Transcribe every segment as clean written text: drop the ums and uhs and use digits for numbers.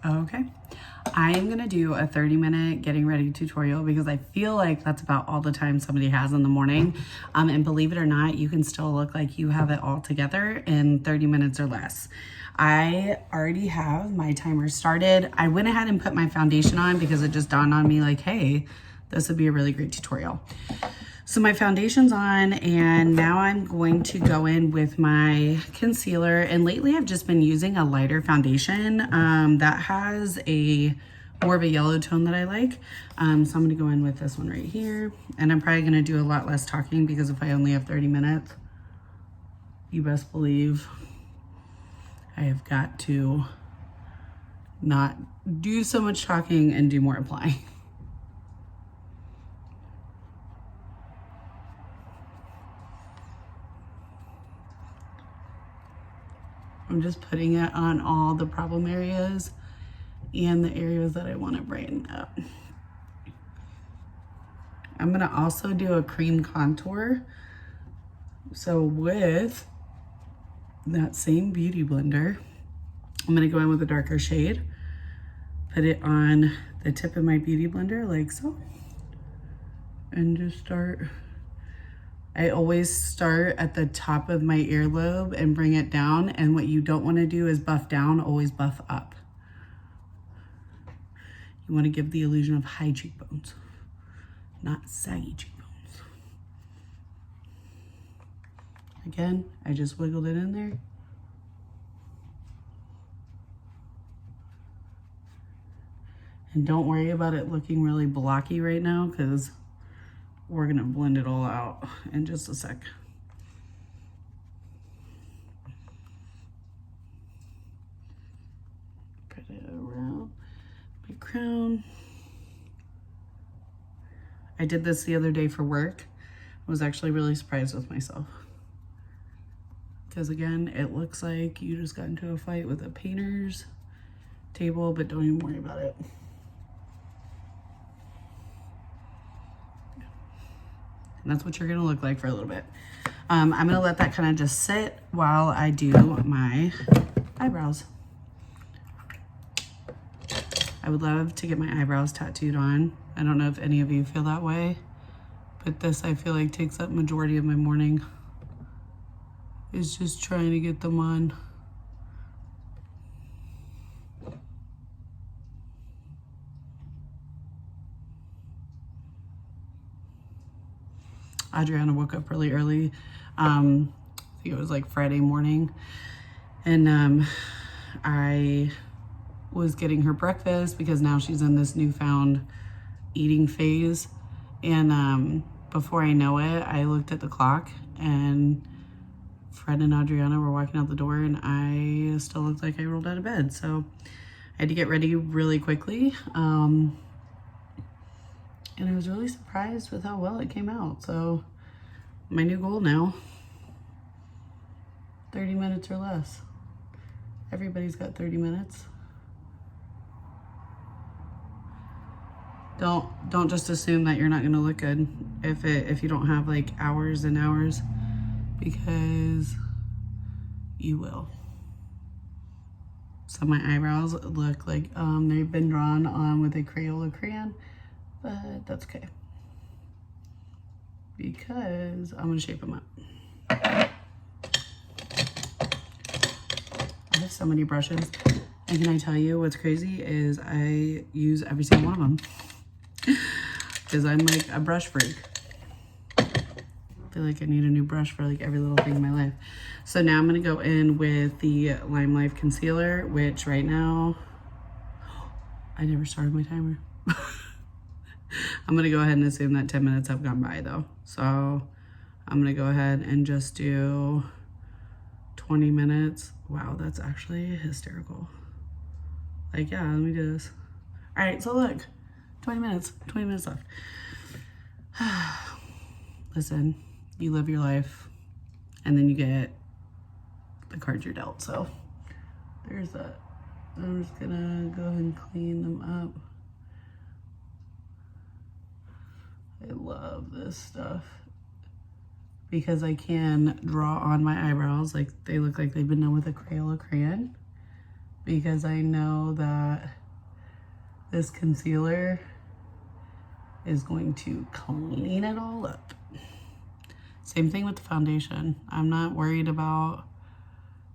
Okay, I am gonna do a 30-minute getting ready tutorial because I feel like that's about all the time somebody has in the morning. And believe it or not, you can still look like you have it all together in 30 minutes or less. I already have my timer started. I went ahead and put my foundation on because it just dawned on me like, hey, this would be a really great tutorial. So my foundation's on, and now I'm going to go in with my concealer. And lately I've just been using a lighter foundation that has a more of a yellow tone that I like. So I'm gonna go in with this one right here. And I'm probably gonna do a lot less talking because if I only have 30 minutes, you best believe I have got to not do so much talking and do more applying. I'm just putting it on all the problem areas and the areas that I want to brighten up. I'm going to also do a cream contour. So with that same beauty blender, I'm going to go in with a darker shade, put it on the tip of my beauty blender like so, and just start. I always start at the top of my earlobe and bring it down. And what you don't want to do is buff down, always buff up. You want to give the illusion of high cheekbones, not saggy cheekbones. Again, I just wiggled it in there. And don't worry about it looking really blocky right now because we're gonna blend it all out in just a sec. Put it around my crown. I did this the other day for work. I was actually really surprised with myself. Because again, it looks like you just got into a fight with a painter's table, but don't even worry about it. And that's what you're gonna look like for a little bit. I'm gonna let that kind of just sit while I do my eyebrows. I would love to get my eyebrows tattooed on. I don't know if any of you feel that way, but this I feel like takes up majority of my morning. Is just trying to get them on. Adriana woke up really early. I think it was like Friday morning. And I was getting her breakfast because now she's in this newfound eating phase. And before I know it, I looked at the clock and Fred and Adriana were walking out the door and I still looked like I rolled out of bed. So I had to get ready really quickly. And I was really surprised with how well it came out. So my new goal now, 30 minutes or less. Everybody's got 30 minutes. Don't just assume that you're not gonna look good if you don't have like hours and hours, because you will. So my eyebrows look like they've been drawn on with a Crayola crayon, but that's okay because I'm gonna shape them up. I have so many brushes, and can I tell you what's crazy is I use every single one of them because I'm like a brush freak. I feel like I need a new brush for like every little thing in my life. So now I'm gonna go in with the Lime Life concealer, which right now, I never started my timer. I'm gonna go ahead and assume that 10 minutes have gone by though. So I'm gonna go ahead and just do 20 minutes. Wow, that's actually hysterical. Like, yeah, let me do this. All right, so look, 20 minutes left. Listen, you live your life and then you get the cards you're dealt. So there's that. I'm just gonna go ahead and clean them up. I love this stuff because I can draw on my eyebrows like they look like they've been done with a Crayola crayon. because I know that this concealer is going to clean it all up. Same thing with the foundation. I'm not worried about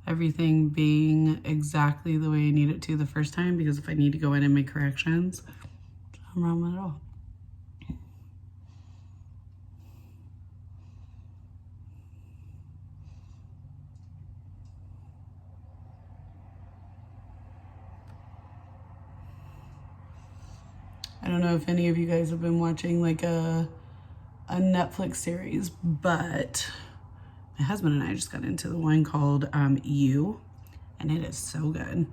everything being exactly the way I need it to the first time, because if I need to go in and make corrections, I'm wrong with it all. I don't know if any of you guys have been watching like a Netflix series, but my husband and I just got into the one called You, and it is so good.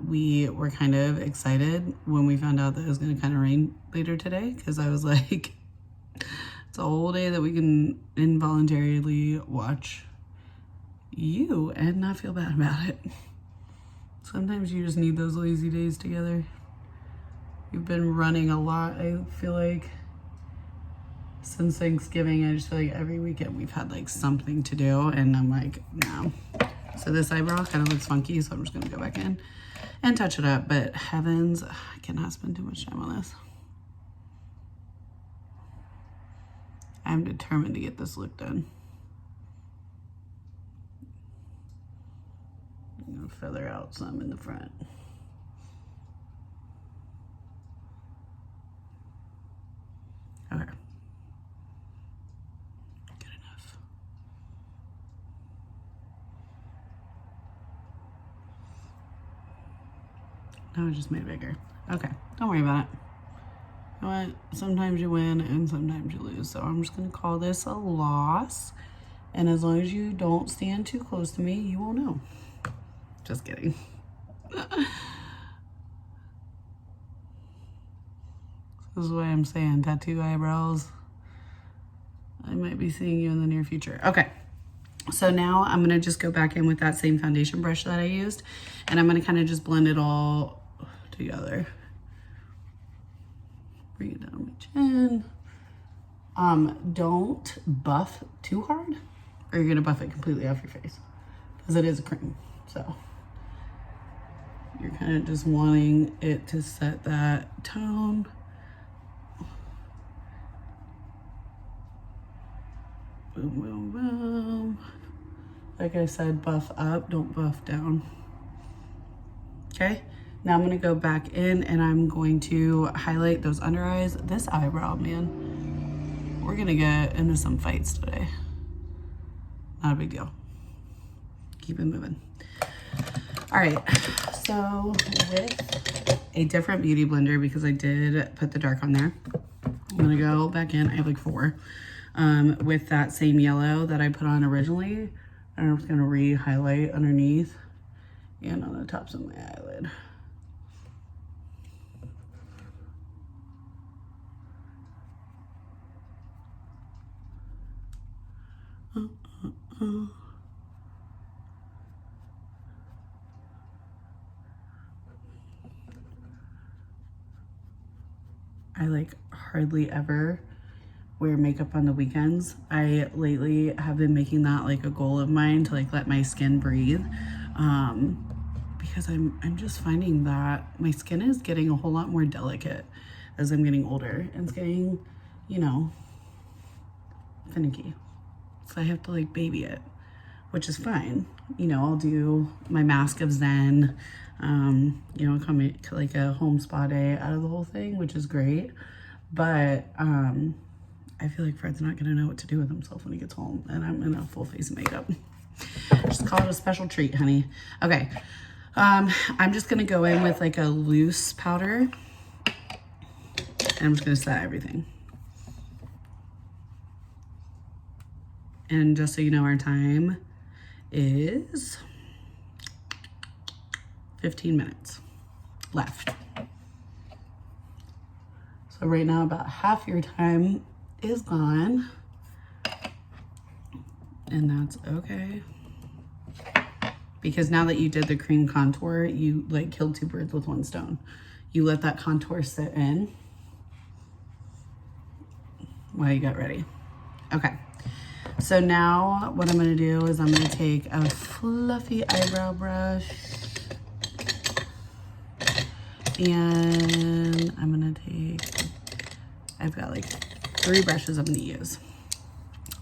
We were kind of excited when we found out that it was going to kind of rain later today, because I was like, it's a whole day that we can involuntarily watch You and not feel bad about it. Sometimes you just need those lazy days together. We've been running a lot, I feel like, since Thanksgiving. I just feel like every weekend we've had like something to do, and I'm like, no. So this eyebrow kind of looks funky, so I'm just gonna go back in and touch it up. But heavens, I cannot spend too much time on this. I'm determined to get this look done. I'm gonna feather out some in the front. Okay. Good enough. Now I just made it bigger. Okay, don't worry about it. You know what? Sometimes you win and sometimes you lose. So I'm just gonna call this a loss. And as long as you don't stand too close to me, you won't know. Just kidding. This is why I'm saying tattoo eyebrows. I might be seeing you in the near future. Okay, so now I'm gonna just go back in with that same foundation brush that I used, and I'm gonna kind of just blend it all together. Bring it down my chin. Don't buff too hard, or you're gonna buff it completely off your face, because it is a cream. So you're kind of just wanting it to set that tone. Boom, boom, boom. Like I said, buff up, don't buff down. Okay, now I'm gonna go back in and I'm going to highlight those under eyes. This eyebrow, man, we're gonna get into some fights today. Not a big deal. Keep it moving. All right, so with a different beauty blender, because I did put the dark on there, I'm gonna go back in. I have like 4. With that same yellow that I put on originally, and I'm just gonna re-highlight underneath and on the tops of my eyelid. I like hardly ever wear makeup on the weekends. I lately have been making that like a goal of mine, to like let my skin breathe, because I'm just finding that my skin is getting a whole lot more delicate as I'm getting older, and it's getting, you know, finicky. So I have to like baby it, which is fine. You know, I'll do my mask of Zen, you know, come like a home spa day out of the whole thing, which is great. But I feel like Fred's not gonna know what to do with himself when he gets home and I'm in a full face of makeup. Just call it a special treat, honey. Okay, I'm just gonna go in with like a loose powder, and I'm just gonna set everything. And just so you know, our time is 15 minutes left. So right now, about half your time is gone, and that's okay. Because now that you did the cream contour, you like killed 2 birds with 1 stone. You let that contour sit in while you got ready. Okay. So now what I'm gonna do is I'm gonna take a fluffy eyebrow brush And I'm gonna take, I've got like 3 brushes I'm gonna use.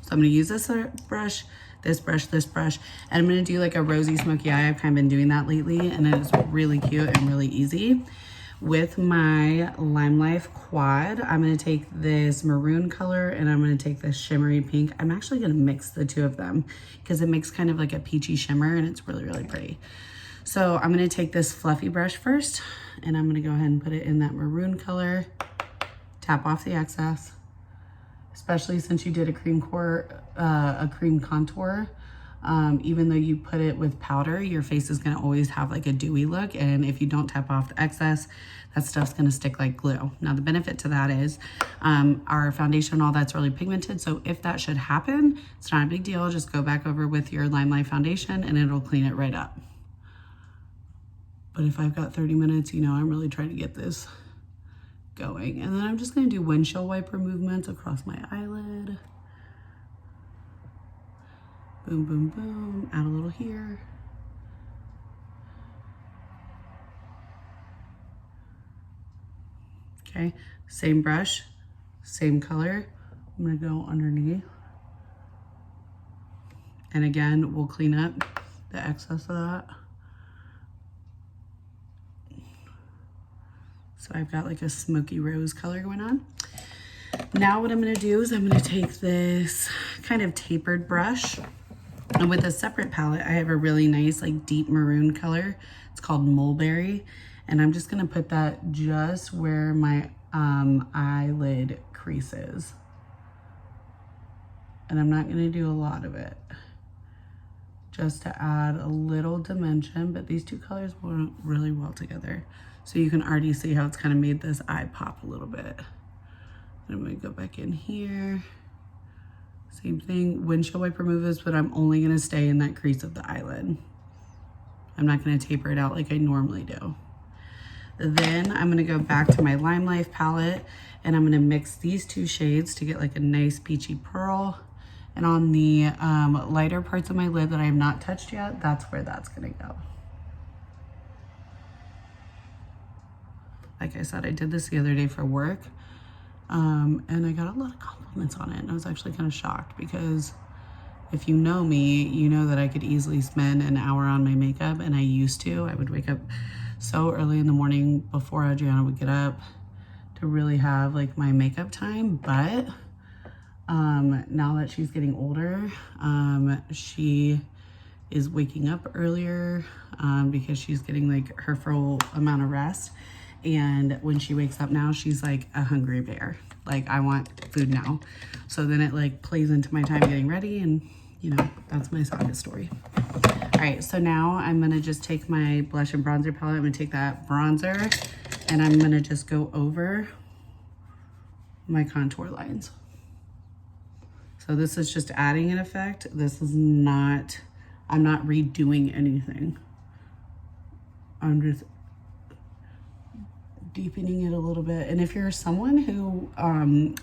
So I'm gonna use this brush, this brush, and I'm gonna do like a rosy smoky eye. I've kind of been doing that lately, and it is really cute and really easy. With my Lime Life quad, I'm gonna take this maroon color and I'm gonna take this shimmery pink. I'm actually gonna mix the two of them because it makes kind of like a peachy shimmer and it's really, really pretty. So I'm gonna take this fluffy brush first and I'm gonna go ahead and put it in that maroon color, tap off the excess, especially since you did a cream contour. Even though you put it with powder, your face is gonna always have like a dewy look. And if you don't tap off the excess, that stuff's gonna stick like glue. Now the benefit to that is our foundation and all that's really pigmented. So if that should happen, it's not a big deal. Just go back over with your Lime Life foundation and it'll clean it right up. But if I've got 30 minutes, you know, I'm really trying to get this going. And then I'm just gonna do windshield wiper movements across my eyelid. Boom, boom, boom, add a little here. Okay, same brush, same color. I'm gonna go underneath. And again, we'll clean up the excess of that. So I've got like a smoky rose color going on. Now what I'm gonna do is I'm gonna take this kind of tapered brush, and with a separate palette, I have a really nice like deep maroon color. It's called Mulberry. And I'm just gonna put that just where my eyelid crease is. And I'm not gonna do a lot of it, just to add a little dimension, but these two colors work really well together. So you can already see how it's kind of made this eye pop a little bit. I'm gonna go back in here. Same thing, windshield wiper movements, but I'm only gonna stay in that crease of the eyelid. I'm not gonna taper it out like I normally do. Then I'm gonna go back to my Lime Life palette and I'm gonna mix these two shades to get like a nice peachy pearl. And on the lighter parts of my lid that I have not touched yet, that's where that's gonna go. Like I said, I did this the other day for work. And I got a lot of compliments on it. And I was actually kind of shocked because if you know me, you know that I could easily spend an hour on my makeup, and I used to. I would wake up so early in the morning before Adriana would get up to really have like my makeup time. But now that she's getting older, she is waking up earlier because she's getting like her full amount of rest. And when she wakes up now, she's like a hungry bear. Like, I want food now. So then it like plays into my time getting ready, and you know, that's my saga story. All right, so now I'm gonna just take my blush and bronzer palette. I'm gonna take that bronzer and I'm gonna just go over my contour lines. So this is just adding an effect. This is not, I'm not redoing anything. I'm just deepening it a little bit. And if you're someone who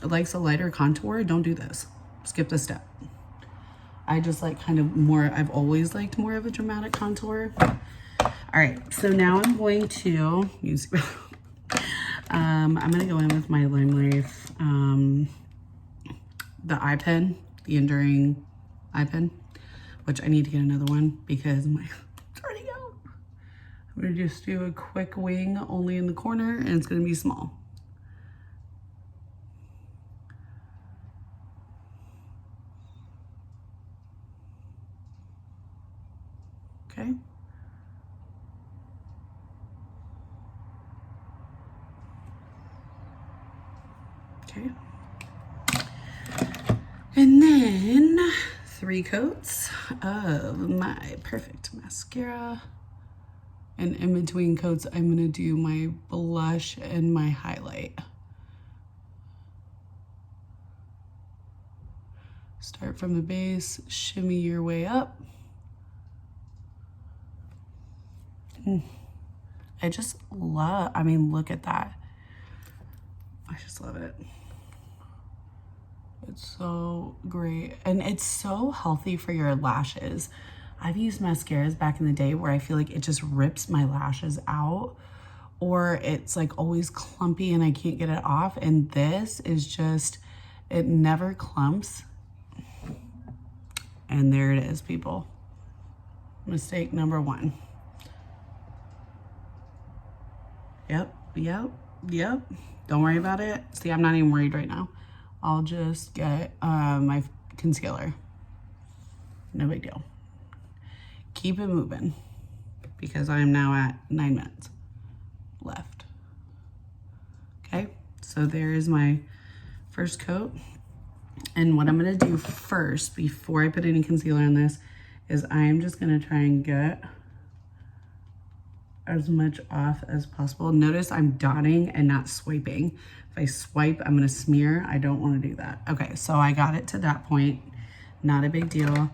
likes a lighter contour, don't do this. Skip this step. I just like kind of more, I've always liked more of a dramatic contour. All right, so now I'm going to use, I'm gonna go in with my Lime Life, the eye pen, the Enduring eye pen, which I need to get another one because my, it's already out. I'm gonna just do a quick wing only in the corner, and it's gonna be small. Okay. Okay. And then 3 coats of my Perfect mascara. And in between coats, I'm gonna do my blush and my highlight. Start from the base, shimmy your way up. I just love, I mean, look at that. I just love it. It's so great. And it's so healthy for your lashes. I've used mascaras back in the day where I feel like it just rips my lashes out, or it's like always clumpy and I can't get it off. And this is just, it never clumps. And there it is, people. Mistake number one. Yep. Don't worry about it. See, I'm not even worried right now. I'll just get my concealer. No big deal. Keep it moving because I am now at 9 minutes left. Okay, so there is my first coat. And what I'm gonna do first, before I put any concealer on this, is I am just gonna try and get as much off as possible. Notice I'm dotting and not swiping. If I swipe, I'm gonna smear. I don't wanna do that. Okay, so I got it to that point. Not a big deal.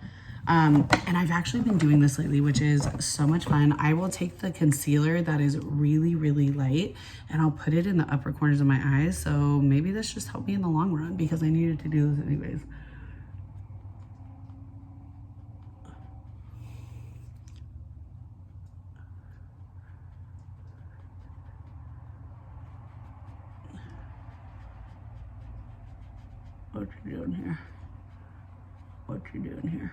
And I've actually been doing this lately, which is so much fun. I will take the concealer that is really, really light and I'll put it in the upper corners of my eyes. So maybe this just helped me in the long run because I needed to do this anyways. What you doing here? What you doing here?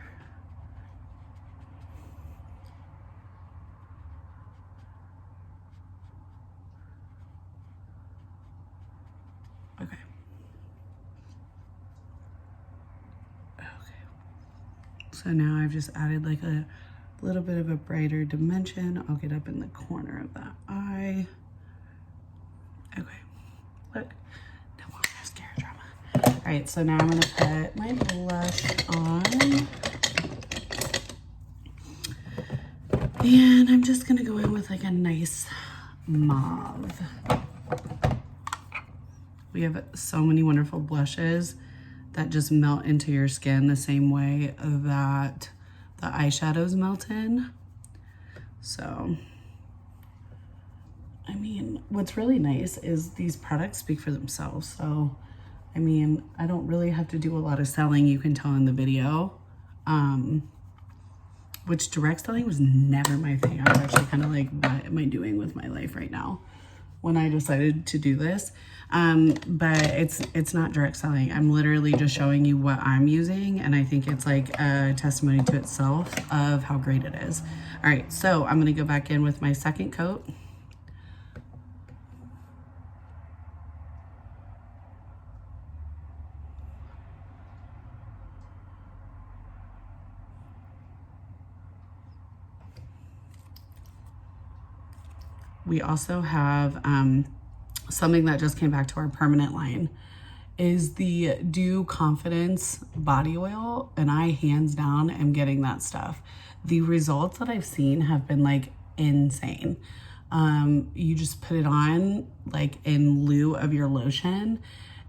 Okay. So now I've just added like a little bit of a brighter dimension. I'll get up in the corner of that eye. Okay, look, no more mascara drama. All right, so now I'm gonna put my blush on. And I'm just gonna go in with like a nice mauve. We have so many wonderful blushes that just melt into your skin the same way that the eyeshadows melt in. So, I mean, what's really nice is these products speak for themselves. So, I mean, I don't really have to do a lot of selling, you can tell in the video. Which direct selling was never my thing. I was actually kind of like, what am I doing with my life right now when I decided to do this? But it's not direct selling. I'm literally just showing you what I'm using, and I think it's like a testimony to itself of how great it is. All right, so I'm gonna go back in with my second coat. We also have something that just came back to our permanent line is the Dew Confidence body oil, and I hands down am getting that stuff. The results that I've seen have been like insane. You just put it on like in lieu of your lotion,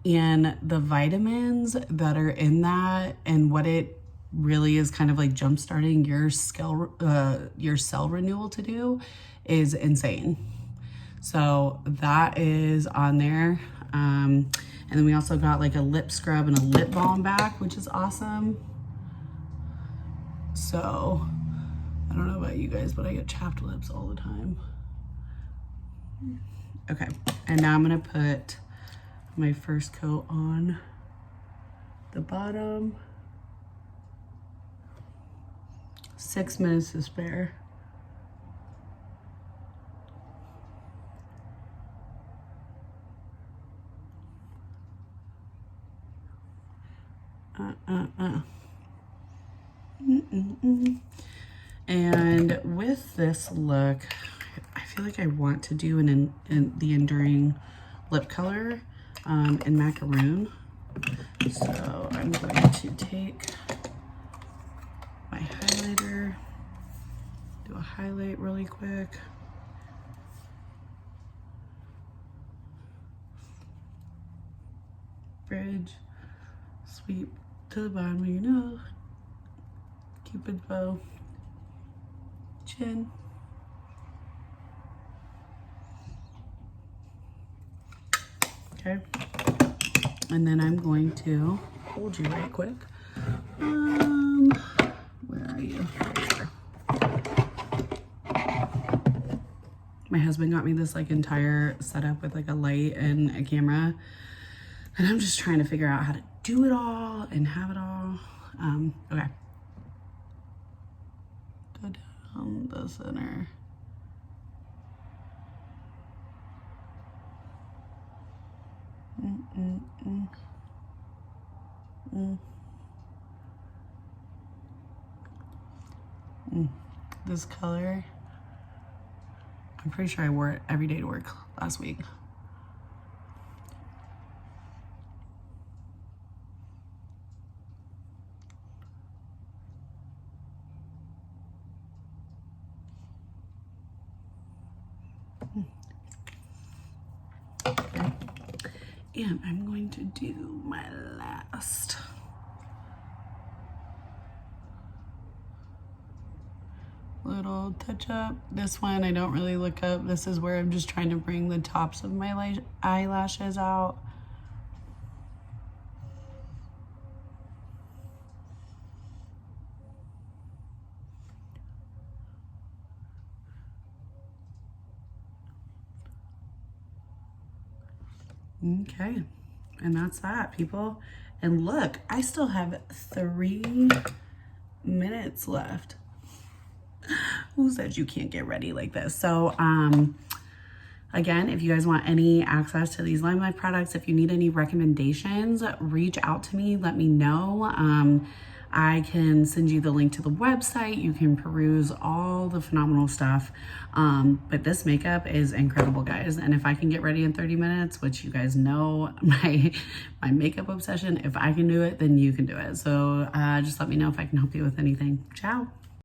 and the vitamins that are in that and what it really is kind of like jump starting your cell renewal to do is insane. So that is on there. And then we also got like a lip scrub and a lip balm back, which is awesome. So I don't know about you guys, but I get chapped lips all the time. Okay, and now I'm gonna put my first coat on the bottom. 6 minutes to spare. And with this look, I feel like I want to do the Enduring lip color in Macaroon. So I'm going to take my highlighter, do a highlight really quick. Bridge, sweep to the bottom of your nose, Cupid's bow, chin. Okay, and then I'm going to hold you right quick. Where are you? Right there. My husband got me this like entire setup with like a light and a camera. And I'm just trying to figure out how to do it all and have it all. Okay. Go down the center. This color, I'm pretty sure I wore it every day to work last week. Okay. And I'm going to do my last little touch up. This one I don't really look up. This is where I'm just trying to bring the tops of my eyelashes out. Okay, and that's that, people. And look, I still have 3 minutes left. Who said you can't get ready like this? So again, if you guys want any access to these Limelight products, if you need any recommendations, reach out to me, let me know. I can send you the link to the website. You can peruse all the phenomenal stuff. But this makeup is incredible, guys. And if I can get ready in 30 minutes, which you guys know my makeup obsession, if I can do it, then you can do it. So just let me know if I can help you with anything. Ciao.